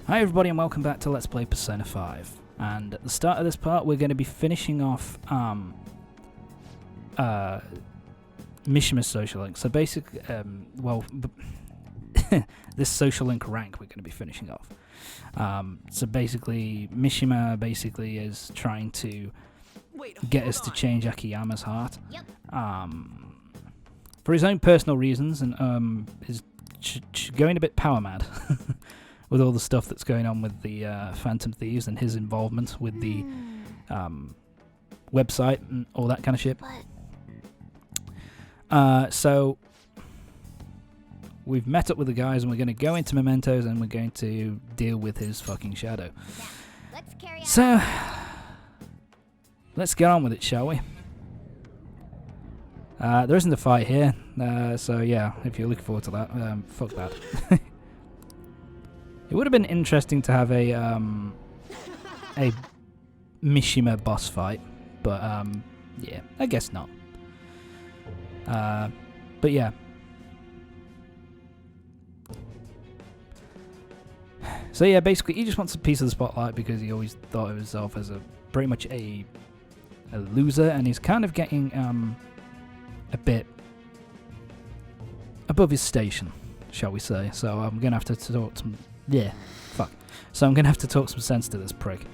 Hi everybody and welcome back to Let's Play Persona 5. And at the start of this part we're going to be finishing off Mishima's social link. So basically, this social link rank we're going to be finishing off. So basically, Mishima basically is trying to get us to change Akiyama's heart. For his own personal reasons, and is going a bit power mad. With all the stuff that's going on with the Phantom Thieves and his involvement with the website and all that kind of shit. So we've met up with the guys and we're going to go into Mementos and we're going to deal with his fucking shadow. So let's get on with it, shall we? There isn't a fight here, so yeah, if you're looking forward to that, fuck that. It would have been interesting to have a Mishima boss fight, but yeah, I guess not. But yeah. So yeah, basically he just wants a piece of the spotlight because he always thought of himself as pretty much a loser, and he's kind of getting a bit above his station, shall we say. So I'm gonna have to talk to him. Yeah, fuck. So I'm gonna have to talk some sense to this prick.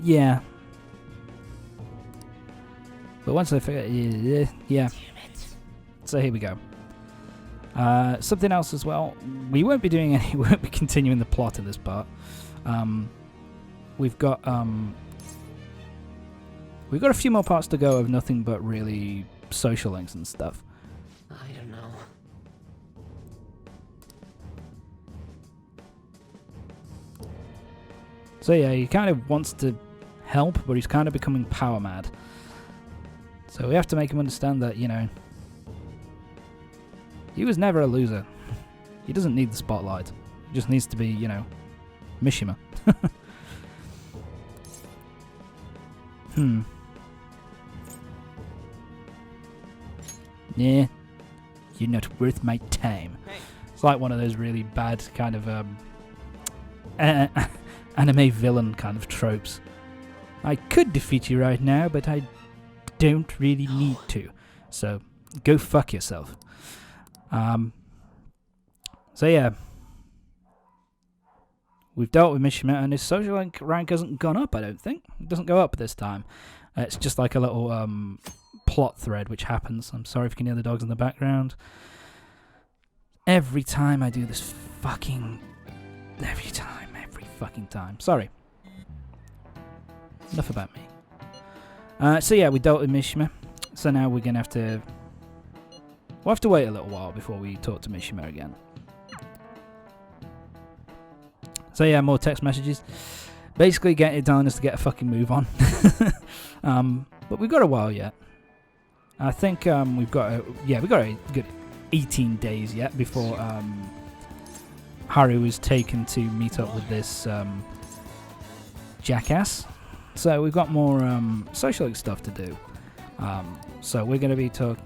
Yeah. But once I figure, yeah. So here we go. Something else as well. We won't be doing any. We won't be continuing the plot of this part. We've got a few more parts to go of nothing but really social links and stuff. I don't know. So yeah, he kind of wants to help, but he's kind of becoming power mad. So we have to make him understand that, you know, he was never a loser. He doesn't need the spotlight. He just needs to be, you know, Mishima. Yeah, you're not worth my time. Hey. It's like one of those really bad kind of anime villain kind of tropes. I could defeat you right now, but I don't really need to. So go fuck yourself. So yeah, we've dealt with Mishima, and his social rank hasn't gone up. I don't think it doesn't go up this time. It's just like a little plot thread which happens. I'm sorry if you can hear the dogs in the background. Every time I do this fucking every fucking time. Sorry. Enough about me. So yeah, we dealt with Mishima. So now we're gonna have to. We'll have to wait a little while before we talk to Mishima again. So yeah, more text messages. Basically, telling us to get a fucking move on. But we've got a while yet. I think we've got a good 18 days yet before Haru is taken to meet up with this jackass. So we've got more social stuff to do. So we're going to be talking.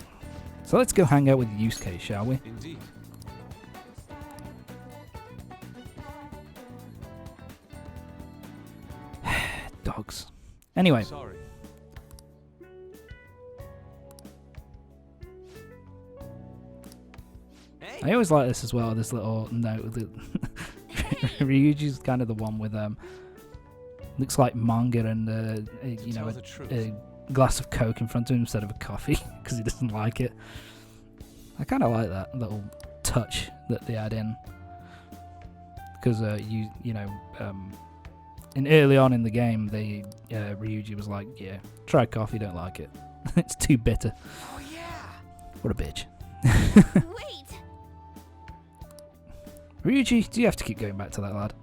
So let's go hang out with Yusuke, shall we? Indeed. Dogs. Anyway. Sorry. I always like this as well, this little note. Ryuji's kind of the one with looks like manga and a glass of Coke in front of him instead of a coffee because he doesn't like it. I kind of like that little touch that they add in because in early on in the game, Ryuji was like, "Yeah, try coffee, don't like it. It's too bitter." Oh yeah. What a bitch. Wait. Ryuji, do you have to keep going back to that lad?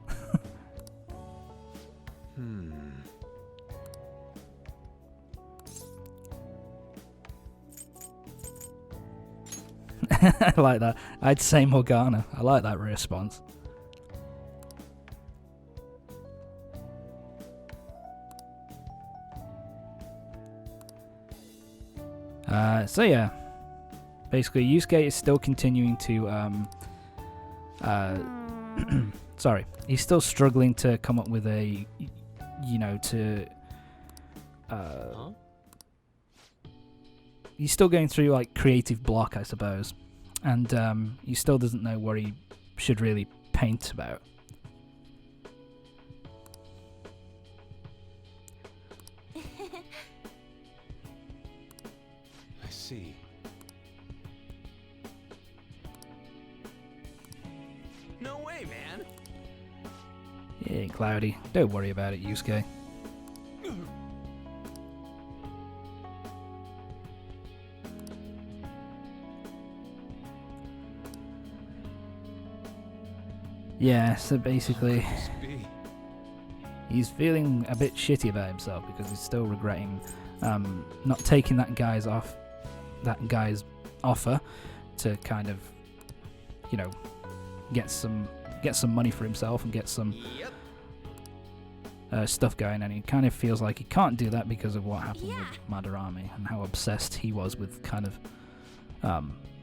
I like that. I'd say Morgana. I like that response. So yeah, basically Yusuke is still continuing to Sorry, he's still struggling to come up with a, he's still going through like creative block, I suppose, and he still doesn't know what he should really paint about. I see. No way, man. Yeah, Cloudy. Don't worry about it, Yusuke. Yeah, so basically, he's feeling a bit shitty about himself because he's still regretting not taking that guy's offer to kind of, get some money for himself and get some stuff going, and he kind of feels like he can't do that because of what happened with Madarame and how obsessed he was with kind of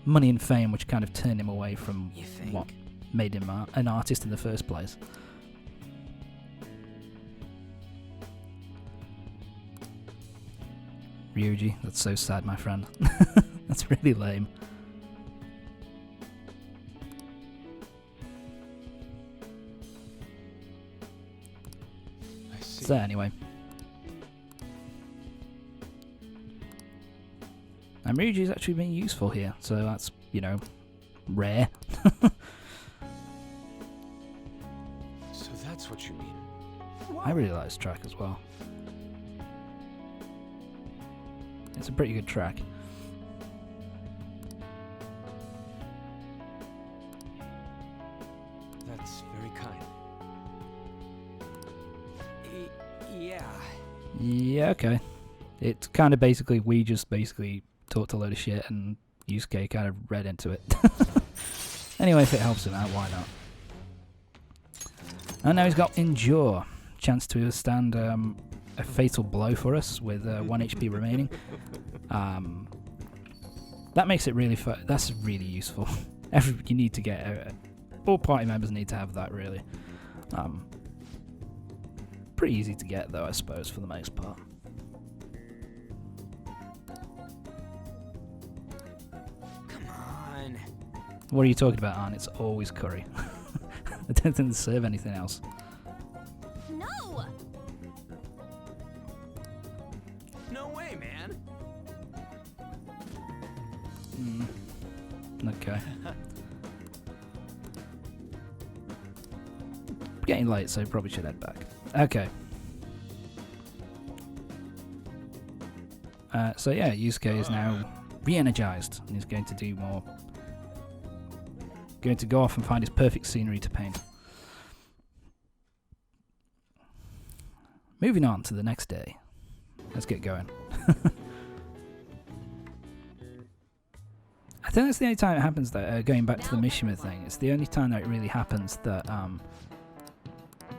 money and fame, which kind of turned him away from what made him an artist in the first place. Ryuji, that's so sad, my friend. That's really lame. So anyway, and Ryuji's actually been useful here, so that's, rare. So that's what you mean. I really like this track as well. It's a pretty good track. That's very kind. Yeah. Yeah, okay. It's kind of basically, we just basically talked a load of shit and Yusuke kind of read into it. Anyway, if it helps him out, why not? And now he's got Endure. Chance to withstand a fatal blow for us with 1 HP remaining. That makes it really that's really useful. You need to get all party members need to have that, really. Pretty easy to get though, I suppose, for the most part. Come on. What are you talking about, Arn? It's always curry. I don't think they serve anything else. No. No way, man. Okay. Getting late, so probably should head back. Okay. So yeah, Yusuke is now re-energized and he's going to do more. Going to go off and find his perfect scenery to paint. Moving on to the next day. Let's get going. I think that's the only time it happens that, going back to the Mishima thing, it's the only time that it really happens that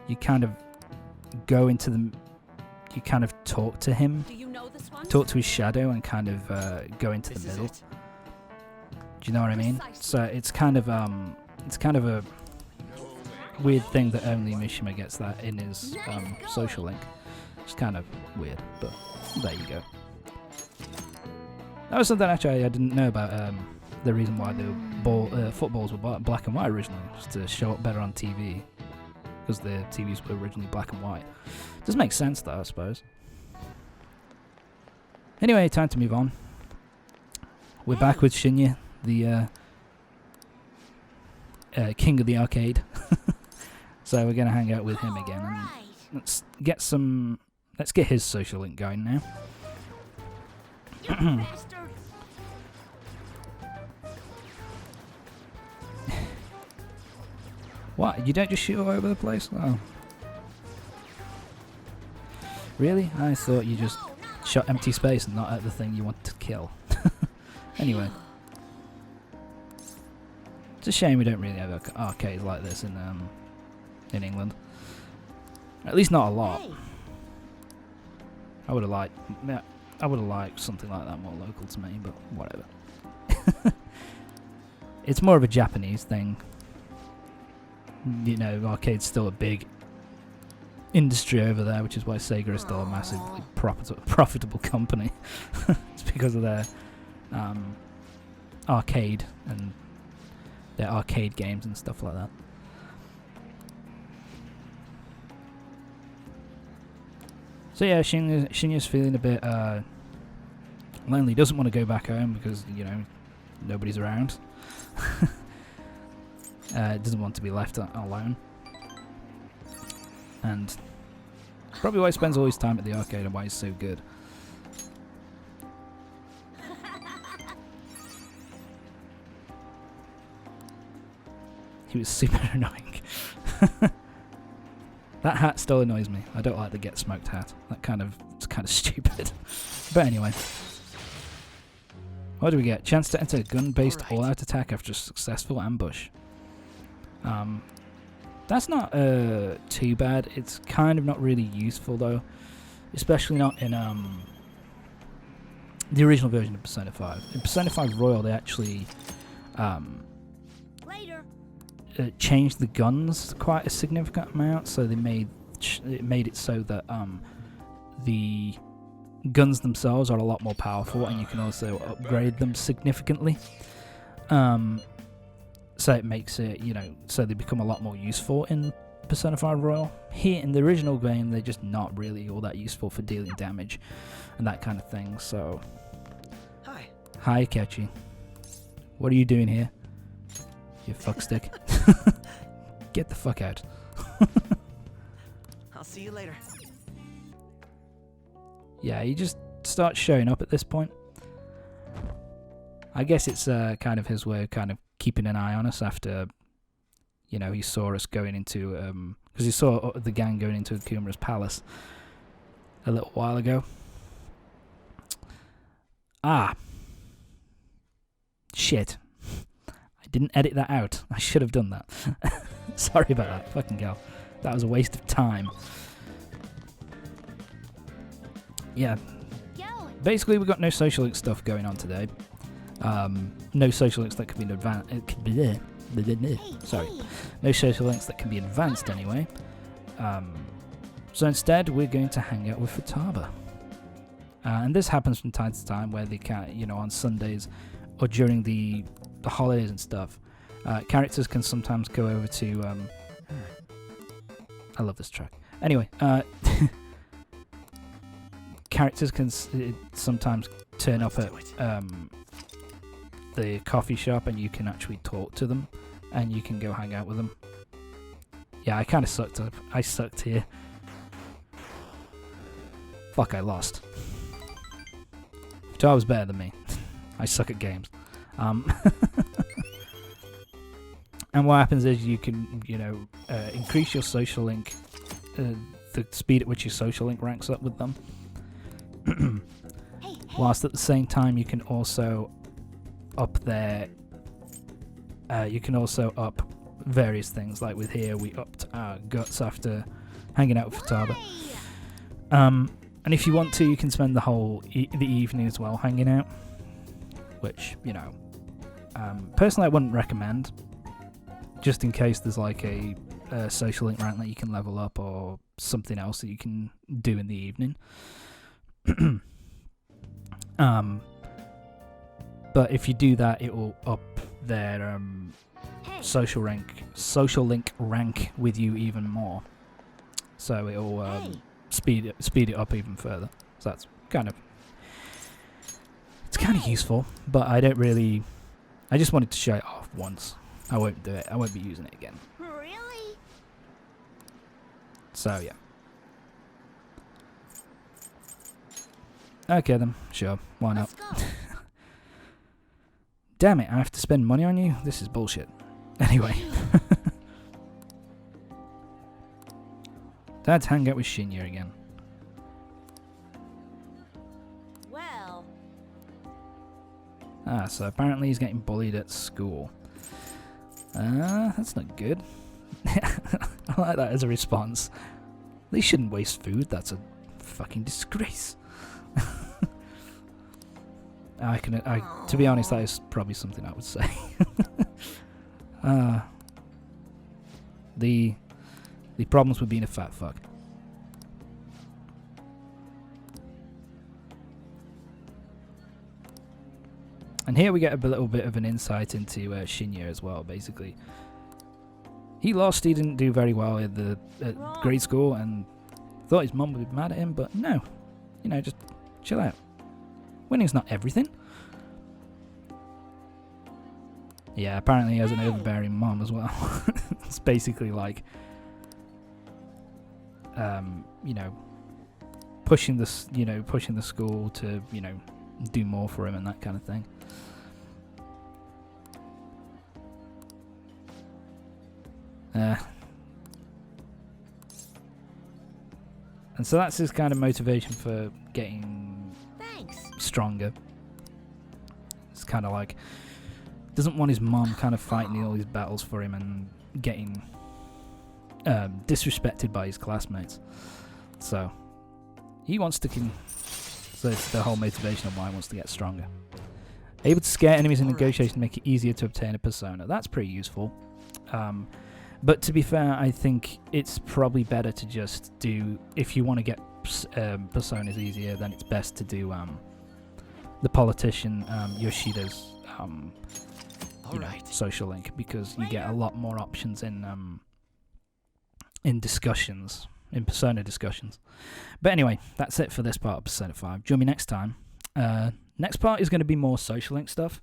you kind of go into the... You kind of talk to him, Do you know this one? talk to his shadow and kind of go into the middle. Do you know what I mean? So it's kind of a weird thing that only Mishima gets that in his social link. It's kind of weird, but there you go. That was something actually I didn't know about. The reason why the footballs were black and white originally was to show up better on TV, because the TVs were originally black and white. Does make sense though, I suppose. Anyway, time to move on. We're back with Shinya, the king of the arcade. So we're gonna hang out with him again. And let's get his social link going now. What? You don't just shoot all over the place? Oh. Really? I thought you just shot empty space and not at the thing you wanted to kill. Anyway. It's a shame we don't really have arcades like this in England. At least not a lot. I would have liked something like that more local to me, but whatever. It's more of a Japanese thing. you know, arcade's still a big industry over there, which is why Sega is still a massively profitable company. It's because of their arcade and their arcade games and stuff like that. So yeah, Shinya's feeling a bit lonely. Doesn't want to go back home because, you know, nobody's around. Doesn't want to be left alone. And probably why he spends all his time at the arcade and why he's so good. He was super annoying. That hat still annoys me. I don't like the get smoked hat. It's kind of stupid. But anyway. What do we get? Chance to enter a gun-based all-out attack after a successful ambush. That's not too bad. It's kind of not really useful though. Especially not in the original version of Persona 5. In Persona 5 Royal they actually changed the guns quite a significant amount, so they made it so that the guns themselves are a lot more powerful, and you can also upgrade them significantly. So it makes it, you know, so they become a lot more useful in Persona 5 Royal. Here in the original game, they're just not really all that useful for dealing damage and that kind of thing. So, hi, Akechi. What are you doing here? You fuckstick. Get the fuck out. I'll see you later. Yeah, he just starts showing up at this point. I guess it's kind of his way of kind of keeping an eye on us after, you know, he saw us going into, because he saw the gang going into Akumura's palace a little while ago. Ah. Shit. I didn't edit that out. I should have done that. Sorry about that. Fucking hell. That was a waste of time. Yeah. Basically, we've got no social link stuff going on today. No social links that can be advanced. Sorry. No social links that can be advanced anyway. So instead, we're going to hang out with Futaba. And this happens from time to time where they can, you know, on Sundays or during the holidays and stuff. Characters can sometimes go over to. I love this track. Anyway, characters can sometimes turn up at the coffee shop, and you can actually talk to them, and you can go hang out with them. Yeah, I kind of sucked up. I sucked here. Fuck, I lost. Futaba was better than me. I suck at games. And what happens is you can, you know, increase your social link, the speed at which your social link ranks up with them. Whilst at the same time you can also up various things. Like with here, we upped our guts after hanging out with Futaba. And if you want to, you can spend the whole the evening as well hanging out, which, you know, personally I wouldn't recommend, just in case there's like a social link rank that you can level up or something else that you can do in the evening. But if you do that, it will up their social link rank with you even more. So it will speed it up even further. So that's it's kind of useful, but I just wanted to show it off once. I won't do it. I won't be using it again. Really? So yeah. Okay then, sure. Why not? Damn it, I have to spend money on you? This is bullshit. Anyway. Dad's hang out with Shinya again. Well. So apparently he's getting bullied at school. That's not good. I like that as a response. They shouldn't waste food, that's a fucking disgrace. To be honest, that is probably something I would say. The problems with being a fat fuck. And here we get a little bit of an insight into Shinya as well, basically. He didn't do very well at grade school, and thought his mum would be mad at him, but no. You know, just chill out. Winning's not everything. Yeah, apparently he has an overbearing mum as well. It's basically like, you know, pushing the school to, you know, do more for him and that kind of thing. And so that's his kind of motivation for getting stronger. It's kind of like, doesn't want his mom kind of fighting all these battles for him and getting disrespected by his classmates. So he wants to so it's the whole motivation of why he wants to get stronger. Able to scare enemies in negotiation to make it easier to obtain a persona. That's pretty useful. But to be fair, I think it's probably better to just do, if you want to get personas easier, then it's best to do the politician Yoshida's social link, because you get a lot more options in discussions, in persona discussions. But anyway, that's it for this part of Persona 5. Join me next time. Next part is going to be more social link stuff,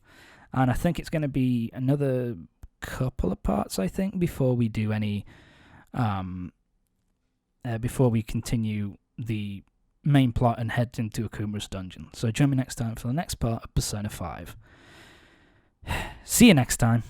and I think it's going to be another couple of parts, I think, before we do any before we continue the main plot and head into Akumura's dungeon. So join me next time for the next part of Persona 5. See you next time.